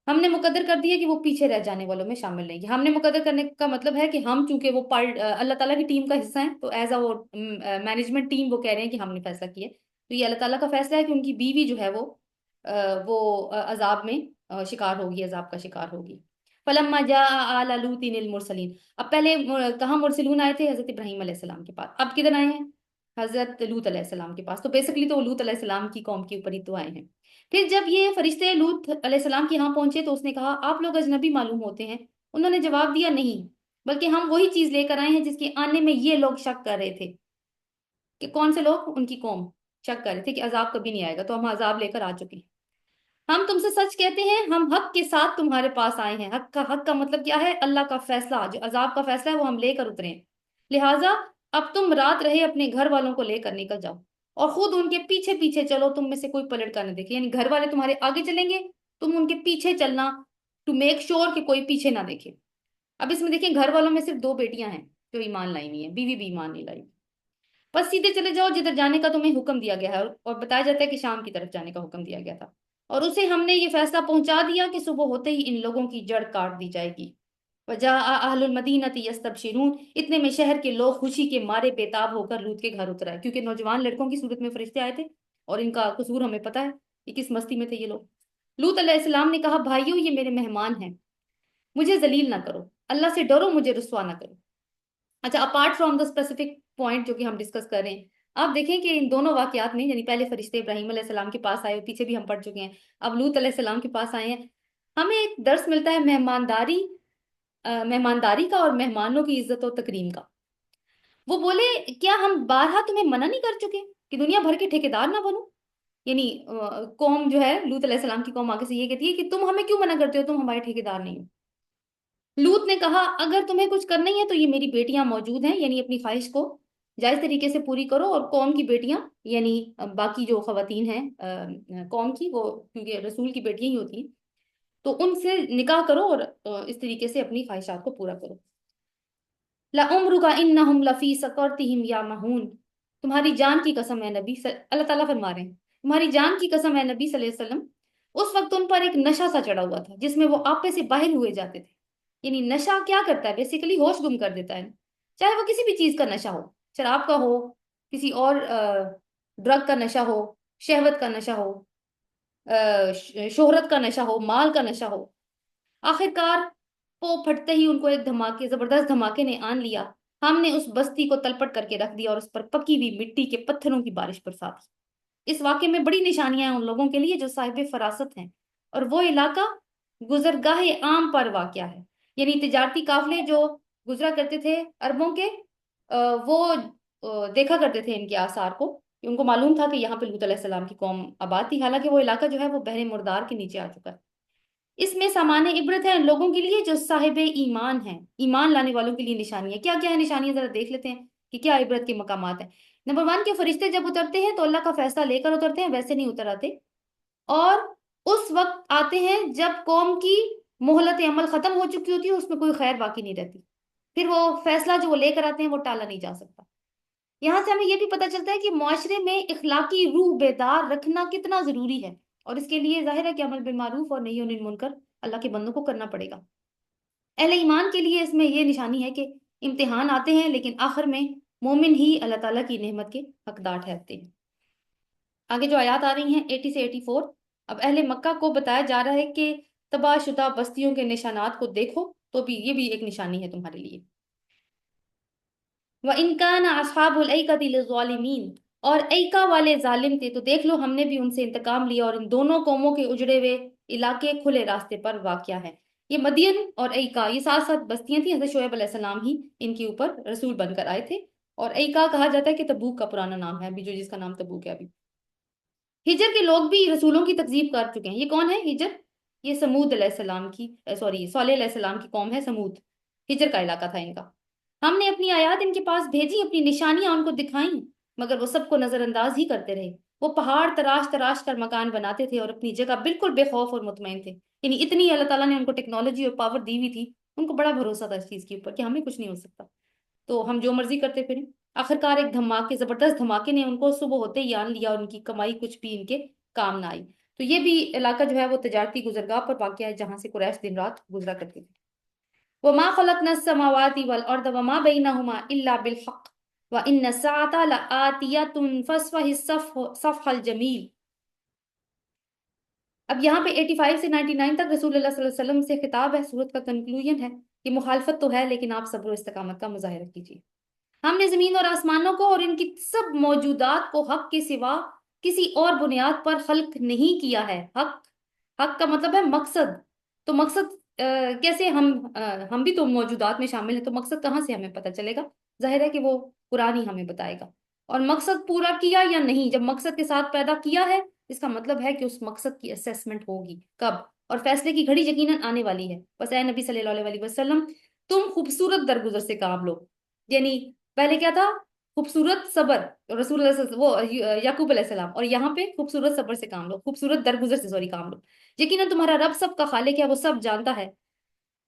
ہم نے مقدر کر دیا کہ وہ پیچھے رہ جانے والوں میں شامل نہیں ہے۔ ہم نے مقدر کرنے کا مطلب ہے کہ ہم چونکہ وہ اللہ تعالیٰ کی ٹیم کا حصہ ہیں، تو ایز اے وہ مینجمنٹ ٹیم وہ کہہ رہے ہیں کہ ہم نے فیصلہ کیا، تو یہ اللہ تعالیٰ کا فیصلہ ہے کہ ان کی بیوی جو ہے وہ عذاب میں شکار ہوگی، عذاب کا شکار ہوگی۔ فلما جاء آل لوط المرسلین، اب پہلے کہاں مرسلون آئے تھے؟ حضرت ابراہیم علیہ السلام کے پاس، اب کدھر آئے ہیں؟ حضرت لوط علیہ السلام کے پاس۔ تو بیسکلی تو لوط علیہ السلام کی قوم کے اوپر ہی تو آئے ہیں۔ پھر جب یہ فرشتے لوط علیہ السلام کے یہاں پہنچے تو اس نے کہا آپ لوگ اجنبی معلوم ہوتے ہیں؟ انہوں نے جواب دیا نہیں، بلکہ ہم وہی چیز لے کر آئے ہیں جس کے آنے میں یہ لوگ شک کر رہے تھے۔ کہ کون سے لوگ؟ ان کی قوم شک کر رہے تھے کہ عذاب کبھی نہیں آئے گا، تو ہم عذاب لے کر آ چکے ہیں۔ ہم تم سے سچ کہتے ہیں ہم حق کے ساتھ تمہارے پاس آئے ہیں۔ حق کا مطلب کیا ہے؟ اللہ کا فیصلہ، جو عذاب کا فیصلہ ہے وہ ہم لے کر اترے ہیں۔ لہٰذا اب تم رات رہے اپنے گھر والوں کو لے کر نکل جاؤ اور خود ان کے پیچھے پیچھے چلو، تم میں سے کوئی پلٹ کر نہ دیکھے، یعنی گھر والے تمہارے آگے چلیں گے، تم ان کے پیچھے چلنا ٹو میک شیور کہ کوئی پیچھے نہ دیکھے۔ اب اس میں دیکھیں گھر والوں میں صرف 2 بیٹیاں ہیں جو ایمان لائی ہوئی ہیں، بیوی بھی ایمان نہیں لائی، بس سیدھے چلے جاؤ جدھر جانے کا تمہیں حکم دیا گیا ہے، اور بتایا جاتا ہے کہ شام کی طرف جانے کا حکم دیا گیا تھا، اور اسے ہم نے یہ فیصلہ پہنچا دیا کہ صبح ہوتے ہی ان لوگوں کی جڑ کاٹ دی جائے گی۔ وجاء اہل المدینۃ یستبشرون، اتنے میں شہر کے لوگ خوشی کے مارے بےتاب ہو کر لوط کے گھر اتر آئے، کیونکہ نوجوان لڑکوں کی صورت میں فرشتے آئے تھے اور ان کا قصور ہمیں پتہ ہے کہ کس مستی میں تھے یہ لوگ۔ لوط علیہ السلام نے کہا بھائیو یہ میرے مہمان ہیں، مجھے ذلیل نہ کرو، اللہ سے ڈرو، مجھے رسوا نہ کرو۔ اچھا apart from the specific point جو کہ ہم ڈسکس کر رہے ہیں، آپ دیکھیں کہ ان دونوں واقعات میں، یعنی پہلے فرشتے ابراہیم علیہ السلام کے پاس آئے، پیچھے بھی ہم پڑھ چکے ہیں، اب لوط علیہ السلام کے پاس آئے ہیں، ہمیں ایک درس ملتا ہے مہمانداری کا اور مہمانوں کی عزت و تکریم کا۔ وہ بولے کیا ہم بارہا تمہیں منع نہیں کر چکے کہ دنیا بھر کے ٹھیکیدار نہ بنو؟ یعنی قوم جو ہے لوط علیہ السلام کی قوم آگے سے یہ کہتی ہے کہ تم ہمیں کیوں منع کرتے ہو، تم ہمارے ٹھیکیدار نہیں ہو۔ لوط نے کہا اگر تمہیں کچھ کرنا ہی ہے تو یہ میری بیٹیاں موجود ہیں، یعنی اپنی خواہش کو جائز طریقے سے پوری کرو، اور قوم کی بیٹیاں یعنی باقی جو خواتین ہیں قوم کی، وہ کیونکہ رسول کی بیٹیاں ہی ہوتی ہیں، تو ان سے نکاح کرو اور اس طریقے سے اپنی خواہشات کو پورا کرو۔ لَعُمْرُكَ إِنَّهُمْ لَفِي سَكْرَتِهِمْ يَعْمَهُونَ، تمہاری جان کی قسم ہے نبی، اللہ تعالیٰ فرما رہے ہیں تمہاری جان کی قسم ہے نبی صلی اللہ علیہ وسلم، اس وقت ان پر ایک نشہ سا چڑھا ہوا تھا جس میں وہ آپے سے باہر ہوئے جاتے تھے۔ یعنی نشہ کیا کرتا ہے؟ بیسیکلی ہوش گم کر دیتا ہے، چاہے وہ کسی بھی چیز کا نشہ ہو، شراب کا ہو، کسی اور ڈرگ کا نشہ ہو، شہوت کا نشہ ہو، شہرت کا نشہ ہو، مال کا نشہ ہو۔ آخر کار پو پھٹتے ہی ان کو ایک زبردست دھماکے نے آن لیا، ہم نے اس بستی کو تلپٹ کر کے رکھ دیا اور اس پر پکی ہوئی مٹی کے پتھروں کی بارش برسا دی۔ اس واقعے میں بڑی نشانیاں ہیں ان لوگوں کے لیے جو صاحب فراست ہیں، اور وہ علاقہ گزرگاہ عام پر واقع ہے، یعنی تجارتی قافلے جو گزرا کرتے تھے عربوں کے، وہ دیکھا کرتے تھے ان کے آثار کو، کہ ان کو معلوم تھا کہ یہاں پہ لوط علیہ السلام کی قوم آباد تھی، حالانکہ وہ علاقہ جو ہے وہ بحر مردار کے نیچے آ چکا ہے۔ اس میں سامان عبرت ہے ان لوگوں کے لیے جو صاحب ایمان ہیں، ایمان لانے والوں کے لیے نشانیاں کیا کیا ہے، نشانیاں ذرا دیکھ لیتے ہیں کہ کیا عبرت کے مقامات ہیں۔ نمبر 1 کہ فرشتے جب اترتے ہیں تو اللہ کا فیصلہ لے کر اترتے ہیں، ویسے نہیں اتر آتے، اور اس وقت آتے ہیں جب قوم کی مہلت عمل ختم ہو چکی ہوتی ہے، اس میں کوئی خیر باقی نہیں رہتی، پھر وہ فیصلہ جو وہ لے کر آتے ہیں وہ ٹالا نہیں جا سکتا۔ یہاں سے ہمیں یہ بھی پتہ چلتا ہے کہ معاشرے میں اخلاقی روح بیدار رکھنا کتنا ضروری ہے، اور اس کے لیے ظاہر ہے کہ امر بالمعروف اور نہی عن المنکر اللہ کے بندوں کو کرنا پڑے گا۔ اہل ایمان کے لیے اس میں یہ نشانی ہے کہ امتحان آتے ہیں لیکن آخر میں مومن ہی اللہ تعالیٰ کی نعمت کے حقدار ٹھہرتے ہیں۔ آگے جو آیات آ رہی ہیں 80 سے 84، اب اہل مکہ کو بتایا جا رہا ہے کہ تباہ شدہ بستیوں کے نشانات کو دیکھو، تو بھی یہ بھی ایک نشانی ہے تمہارے لیے۔ وَإِن كَانَ أَصْحَابُ الْأَيْكَةِ لِلظَّالِمِينَ، اور ایکا والے ظالم تھے تو دیکھ لو ہم نے بھی ان سے انتقام لیا، اور ان دونوں قوموں کے اجڑے ہوئے علاقے کھلے راستے پر واقع ہے۔ یہ مدین اور ایکا یہ ساتھ ساتھ بستیاں تھیں، حضرت شعیب علیہ السلام ہی ان کے اوپر رسول بن کر آئے تھے، اور ایکا کہا جاتا ہے کہ تبوک کا پرانا نام ہے ابھی، جو جس کا نام تبوک ہے ابھی۔ ہجر کے لوگ بھی رسولوں کی تکذیب کر چکے ہیں۔ یہ کون ہے ہجر؟ یہ سمود علیہ السلام کی صالح علیہ السلام کی قوم ہے سمود، ہجر کا علاقہ تھا ان کا۔ ہم نے اپنی آیات ان کے پاس بھیجی، اپنی نشانیاں ان کو دکھائیں، مگر وہ سب کو نظر انداز ہی کرتے رہے۔ وہ پہاڑ تراش تراش کر مکان بناتے تھے اور اپنی جگہ بالکل بے خوف اور مطمئن تھے، یعنی اتنی اللہ تعالیٰ نے ان کو ٹیکنالوجی اور پاور دی ہوئی تھی، ان کو بڑا بھروسہ تھا اس چیز کے اوپر کہ ہمیں کچھ نہیں ہو سکتا، تو ہم جو مرضی کرتے پھریں۔ آخرکار ایک زبردست دھماکے نے ان کو صبح ہوتے ہی آن لیا، اور ان کی کمائی کچھ بھی ان کے کام نہ آئی۔ تو یہ بھی علاقہ جو ہے وہ تجارتی گزرگاہ پر واقع ہے جہاں سے قریش دن رات گزرا کرتے تھے۔ وَمَا خَلَقْنَا السَّمَاوَاتِ وَالْأَرْضَ وَمَا بَيْنَهُمَا إِلَّا بِالْحَقِّ وَإِنَّ السَّاعَةَ لَآتِيَةٌ فَاصْفَحِ الصَّفْحَ الْجَمِيلَ۔ اب یہاں پہ 85 سے 99 تک رسول اللہ صلی اللہ علیہ وسلم سے خطاب ہے، سورت کا کنکلوژن ہے کہ مخالفت تو ہے لیکن آپ صبر و استقامت کا مظاہرہ کیجیے۔ ہم نے زمین اور آسمانوں کو اور ان کی سب موجودات کو حق کے سوا کسی اور بنیاد پر خلق نہیں کیا ہے۔ حق کا مطلب ہے مقصد، تو مقصد کیسے ہم بھی تو موجودات میں شامل ہیں، تو مقصد کہاں سے ہمیں پتہ چلے گا؟ ظاہر ہے کہ وہ قرآن ہی ہمیں بتائے گا۔ اور مقصد پورا کیا یا نہیں، جب مقصد کے ساتھ پیدا کیا ہے اس کا مطلب ہے کہ اس مقصد کی اسیسمنٹ ہوگی کب، اور فیصلے کی گھڑی یقیناً آنے والی ہے۔ بس اے نبی صلی اللہ علیہ وسلم تم خوبصورت درگزر سے کام لو، یعنی پہلے کیا تھا؟ خوبصورت صبر، رسول اللہ وہ یعقوب علیہ السلام، اور یہاں پہ خوبصورت صبر سے کام لو، خوبصورت درگزر سے سوری کام لو، یقینا تمہارا رب سب کا خالق ہے، وہ سب جانتا ہے۔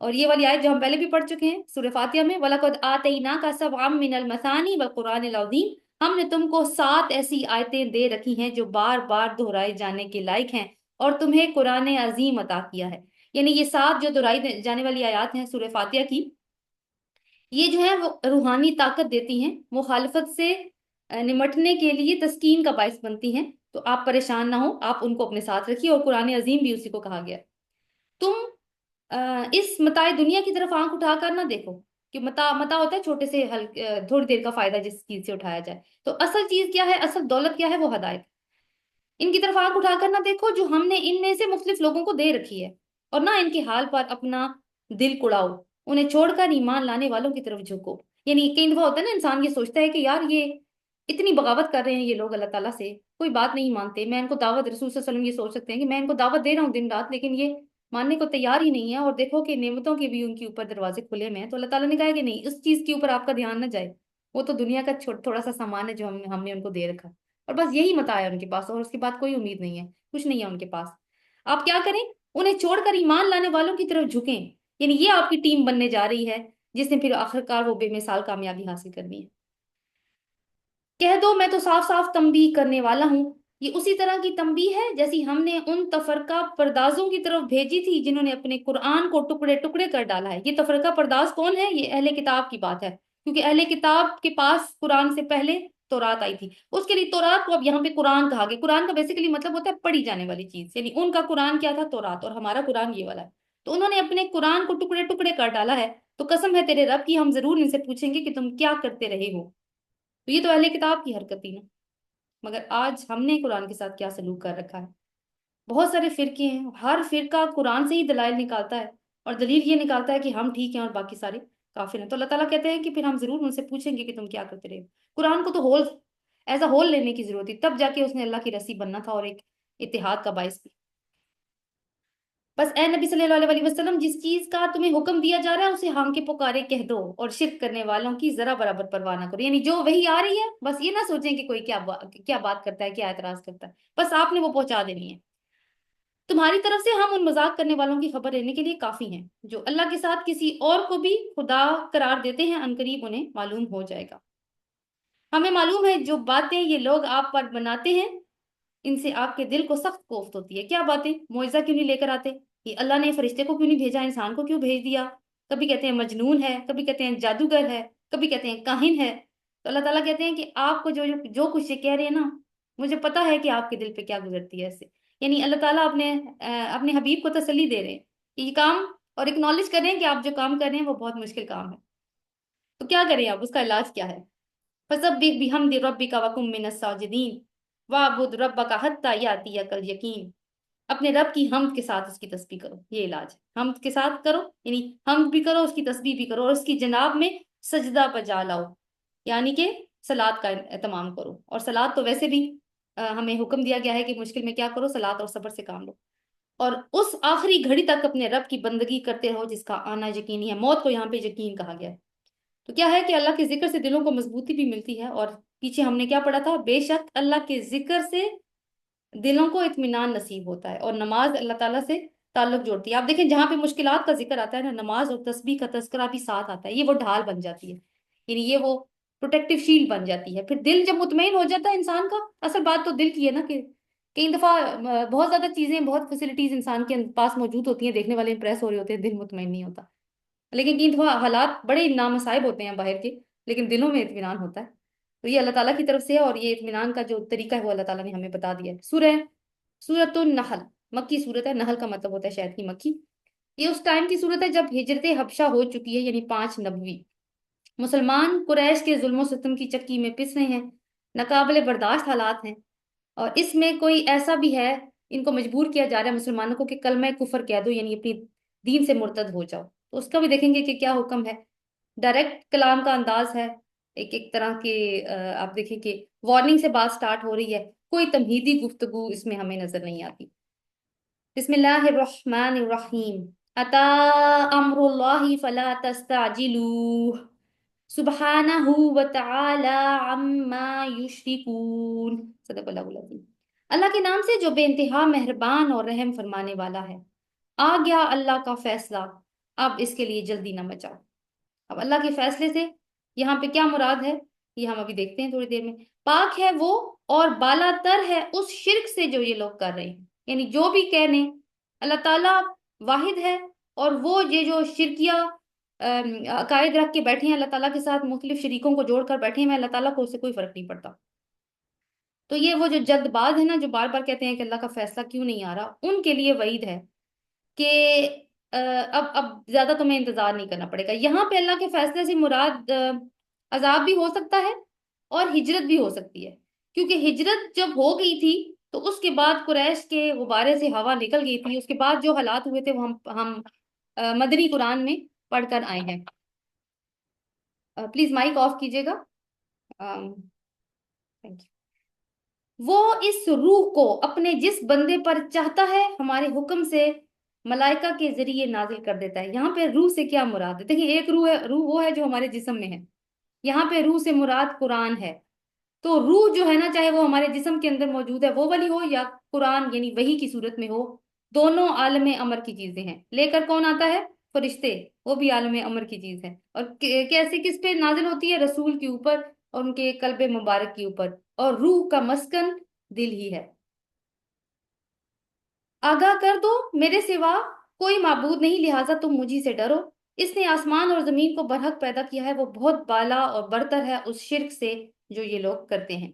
اور یہ والی آیت جو ہم پہلے بھی پڑھ چکے ہیں سورہ فاتحہ میں، وَلَقَدْ آتَيْنَاكَ سَبْعًا مِّنَ الْمَثَانِي وَالْقُرْآنِ الْعَظِيمِ، ہم نے تم کو 7 ایسی آیتیں دے رکھی ہیں جو بار بار دہرائے جانے کے لائق ہیں، اور تمہیں قرآن عظیم عطا کیا ہے۔ یعنی یہ 7 جو دہرائی جانے والی آیات ہیں سورہ فاتحہ کی، یہ جو ہے وہ روحانی طاقت دیتی ہیں، مخالفت سے نمٹنے کے لیے تسکین کا باعث بنتی ہیں۔ تو آپ پریشان نہ ہو، آپ ان کو اپنے ساتھ رکھیے، اور قرآن عظیم بھی اسی کو کہا گیا۔ تم اس متاع دنیا کی طرف آنکھ اٹھا کر نہ دیکھو، کہ متاع ہوتا ہے چھوٹے سے تھوڑی دیر کا فائدہ جس چیز سے اٹھایا جائے، تو اصل چیز کیا ہے، اصل دولت کیا ہے، وہ ہدایت۔ ان کی طرف آنکھ اٹھا کر نہ دیکھو جو ہم نے ان میں سے مختلف لوگوں کو دے رکھی ہے، اور نہ ان کے حال پر اپنا دل کڑاؤ، انہیں چھوڑ کر ایمان لانے والوں کی طرف جھکو۔ یعنی کئی دفعہ ہوتا ہے نا، انسان یہ سوچتا ہے کہ یار یہ اتنی بغاوت کر رہے ہیں یہ لوگ اللہ تعالیٰ سے، کوئی بات نہیں مانتے، میں ان کو دعوت، رسول صلی اللہ علیہ وسلم یہ سوچ سکتے ہیں کہ میں ان کو دعوت دے رہا ہوں دن رات، لیکن یہ ماننے کو تیار ہی نہیں ہے، اور دیکھو کہ نعمتوں کے بھی ان کے اوپر دروازے کھلے ہوئے ہیں۔ تو اللہ تعالیٰ نے کہا کہ نہیں، اس چیز کے اوپر آپ کا دھیان نہ جائے، وہ تو دنیا کا تھوڑا سا سامان ہے جو ہم نے ان کو دے رکھا، اور بس یہی متاع ہے ان کے پاس، اور اس کے بعد کوئی امید نہیں ہے، کچھ نہیں ہے ان کے پاس۔ آپ کیا کریں؟ انہیں چھوڑ کر ایمان لانے والوں کی طرف جھکیں، یعنی یہ آپ کی ٹیم بننے جا رہی ہے جس نے پھر آخرکار وہ بے مثال کامیابی حاصل کرنی ہے۔ کہہ دو میں تو صاف صاف تنبیہ کرنے والا ہوں، یہ اسی طرح کی تنبیہ ہے جیسی ہم نے ان تفرقہ پردازوں کی طرف بھیجی تھی جنہوں نے اپنے قرآن کو ٹکڑے ٹکڑے کر ڈالا ہے۔ یہ تفرقہ پرداز کون ہے؟ یہ اہل کتاب کی بات ہے، کیونکہ اہل کتاب کے پاس قرآن سے پہلے تورات آئی تھی، اس کے لیے تورات کو اب یہاں پہ قرآن کہا گیا۔ قرآن کا بیسیکلی مطلب ہوتا ہے پڑھی جانے والی چیز، یعنی ان کا قرآن کیا تھا؟ تورات، اور ہمارا قرآن یہ والا ہے۔ تو انہوں نے اپنے قرآن کو ٹکڑے ٹکڑے کر ڈالا ہے، تو قسم ہے تیرے رب کی، ہم ضرور ان سے پوچھیں گے کہ تم کیا کرتے رہے ہو۔ تو یہ تو اہل کتاب کی حرکت تھی نا، مگر آج ہم نے قرآن کے ساتھ کیا سلوک کر رکھا ہے؟ بہت سارے فرقے ہیں، ہر فرقہ قرآن سے ہی دلائل نکالتا ہے، اور دلیل یہ نکالتا ہے کہ ہم ٹھیک ہیں اور باقی سارے کافر ہیں۔ تو اللہ تعالیٰ کہتے ہیں کہ پھر ہم ضرور ان سے پوچھیں گے کہ تم کیا کرتے رہے۔ قرآن کو تو ہول ایز اے ہول لینے کی ضرورت تھی، تب جا کے اس نے اللہ کی رسی بننا تھا، اور ایک اتحاد کا باعث بھی۔ بس اے نبی صلی اللہ علیہ وسلم، جس چیز کا تمہیں حکم دیا جا رہا ہے اسے ہاں کے پکارے کہہ دو، اور شرک کرنے والوں کی ذرا برابر پرواہ نہ کرو۔ یعنی جو وہی آ رہی ہے، بس یہ نہ سوچیں کہ کوئی کیا بات کرتا ہے، کیا اعتراض کرتا ہے، بس آپ نے وہ پہنچا دینی ہے۔ تمہاری طرف سے ہم ان مذاق کرنے والوں کی خبر لینے کے لیے کافی ہیں، جو اللہ کے ساتھ کسی اور کو بھی خدا قرار دیتے ہیں، عنقریب انہیں معلوم ہو جائے گا۔ ہمیں معلوم ہے جو باتیں یہ لوگ آپ پر بناتے ہیں ان سے آپ کے دل کو سخت کوفت ہوتی ہے۔ کیا باتیں؟ معجزہ کیوں نہیں لے کر آتے؟ یہ اللہ نے فرشتے کو کیوں نہیں بھیجا، انسان کو کیوں بھیج دیا؟ کبھی کہتے ہیں مجنون ہے، کبھی کہتے ہیں جادوگر ہے، کبھی کہتے ہیں کاہن ہے۔ تو اللہ تعالیٰ کہتے ہیں کہ آپ کو جو کچھ یہ کہہ رہے ہیں نا، مجھے پتا ہے کہ آپ کے دل پہ کیا گزرتی ہے اس سے۔ یعنی اللہ تعالیٰ اپنے حبیب کو تسلی دے رہے ہیں کہ یہ کام، اور اکنالج کر رہے ہیں کہ آپ جو کام کر رہے ہیں وہ بہت مشکل کام ہے، تو کیا کریں آپ، اس کا علاج کیا ہے؟ فَسَبِّحْ بِحَمْدِ رَبِّكَ وَكُن مِّنَ السَّاجِدِينَ وَاعْبُدْ رَبَّكَ حَتَّىٰ يَأْتِيَكَ الْيَقِينُ۔ اپنے رب کی حمد کے ساتھ اس کی تسبیح کرو، یہ علاج ہے، حمد کے ساتھ کرو، یعنی حمد بھی کرو، اس کی تسبیح بھی کرو، اور اس کی جناب میں سجدہ بجا لاؤ، یعنی کہ صلات کا اہتمام کرو۔ اور صلات تو ویسے بھی ہمیں حکم دیا گیا ہے کہ مشکل میں کیا کرو، صلات اور صبر سے کام لو، اور اس آخری گھڑی تک اپنے رب کی بندگی کرتے رہو جس کا آنا یقینی ہے۔ موت کو یہاں پہ یقین کہا گیا ہے۔ تو کیا ہے کہ اللہ کے ذکر سے دلوں کو مضبوطی بھی ملتی ہے، اور پیچھے ہم نے کیا پڑھا تھا؟ بے شک اللہ کے ذکر سے دلوں کو اطمینان نصیب ہوتا ہے، اور نماز اللہ تعالیٰ سے تعلق جوڑتی ہے۔ آپ دیکھیں جہاں پہ مشکلات کا ذکر آتا ہے نا، نماز اور تسبیح کا تذکرہ بھی ساتھ آتا ہے، یہ وہ ڈھال بن جاتی ہے، یعنی یہ وہ پروٹیکٹیو شیلڈ بن جاتی ہے۔ پھر دل جب مطمئن ہو جاتا ہے انسان کا، اصل بات تو دل کی ہے نا، کہ کئی دفعہ بہت زیادہ چیزیں، بہت فیسلٹیز انسان کے پاس موجود ہوتی ہیں، دیکھنے والے امپریس ہو رہے ہوتے ہیں، دل مطمئن نہیں ہوتا۔ لیکن کئی دفعہ حالات بڑے نامصائب ہوتے ہیں باہر کے، لیکن دلوں میں اطمینان ہوتا ہے۔ تو یہ اللہ تعالیٰ کی طرف سے ہے، اور یہ اطمینان کا جو طریقہ ہے وہ اللہ تعالیٰ نے ہمیں بتا دیا ہے۔ سورۃ النحل مکی صورت ہے، نحل کا مطلب ہوتا ہے شہد کی مکھی۔ یہ اس ٹائم کی صورت ہے جب ہجرت حبشہ ہو چکی ہے، یعنی 5 نبوی۔ مسلمان قریش کے ظلم و ستم کی چکی میں پس رہے ہیں، ناقابل برداشت حالات ہیں، اور اس میں کوئی ایسا بھی ہے، ان کو مجبور کیا جا رہا ہے مسلمانوں کو کہ کلمہ کفر کہہ دو، یعنی اپنی دین سے مرتد ہو جاؤ۔ تو اس کا بھی دیکھیں گے کہ کیا حکم ہے۔ ڈائریکٹ کلام کا انداز ہے، ایک طرح کے آپ دیکھیں کہ وارننگ سے بات سٹارٹ ہو رہی ہے، کوئی تمہیدی گفتگو اس میں ہمیں نظر نہیں آتی۔ بسم اللہ الرحمن الرحیم، اتا امر اللہ فلا تستعجلوہ۔ سبحانہ و تعالی عما یشرکون، صدق اللہ العظیم۔ اللہ کے نام سے جو بے انتہا مہربان اور رحم فرمانے والا ہے۔ آ گیا اللہ کا فیصلہ، اب اس کے لیے جلدی نہ مچاؤ۔ اب اللہ کے فیصلے سے یہاں پہ کیا مراد ہے، یہ ہم ابھی دیکھتے ہیں تھوڑی دیر میں۔ پاک ہے وہ اور بالا تر ہے اس شرک سے جو یہ لوگ کر رہے ہیں، یعنی جو بھی کہنے اللہ تعالیٰ واحد ہے، اور وہ یہ جو شرکیہ عقائد رکھ کے بیٹھے ہیں اللہ تعالیٰ کے ساتھ، مختلف شریکوں کو جوڑ کر بیٹھے ہیں، اللہ تعالیٰ کو اس سے کوئی فرق نہیں پڑتا۔ تو یہ وہ جو جلد باز ہے نا، جو بار بار کہتے ہیں کہ اللہ کا فیصلہ کیوں نہیں آ رہا، ان کے لیے وعید ہے کہ اب زیادہ تمہیں انتظار نہیں کرنا پڑے گا۔ یہاں پہ اللہ کے فیصلے سے مراد عذاب بھی ہو سکتا ہے اور ہجرت بھی ہو سکتی ہے، کیونکہ ہجرت جب ہو گئی تھی تو اس کے بعد قریش کے غبارے سے ہوا نکل گئی تھی، اس کے بعد جو حالات ہوئے تھے وہ ہم مدنی قرآن میں پڑھ کر آئے ہیں۔ پلیز مائک آف کیجیے گا، تھینک یو۔ وہ اس روح کو اپنے جس بندے پر چاہتا ہے ہمارے حکم سے ملائکہ کے ذریعے نازل کر دیتا ہے۔ یہاں پہ روح سے کیا مراد ہے؟ دیکھیں، ایک روح ہے، روح وہ ہے جو ہمارے جسم میں ہے، یہاں پہ روح سے مراد قرآن ہے۔ تو روح جو ہے نا، چاہے وہ ہمارے جسم کے اندر موجود ہے وہ والی ہو، یا قرآن یعنی وحی کی صورت میں ہو، دونوں عالم امر کی چیزیں ہیں۔ لے کر کون آتا ہے؟ فرشتے، وہ بھی عالم امر کی چیز ہے۔ اور کیسے کس پہ نازل ہوتی ہے؟ رسول کے اوپر اور ان کے قلب مبارک کے اوپر، اور روح کا مسکن دل ہی ہے۔ آگاہ کر دو میرے سوا کوئی معبود نہیں، لہٰذا تم مجھی سے ڈرو۔ اس نے آسمان اور زمین کو برحق پیدا کیا ہے، وہ بہت بالا اور برتر ہے اس شرک سے جو یہ لوگ کرتے ہیں۔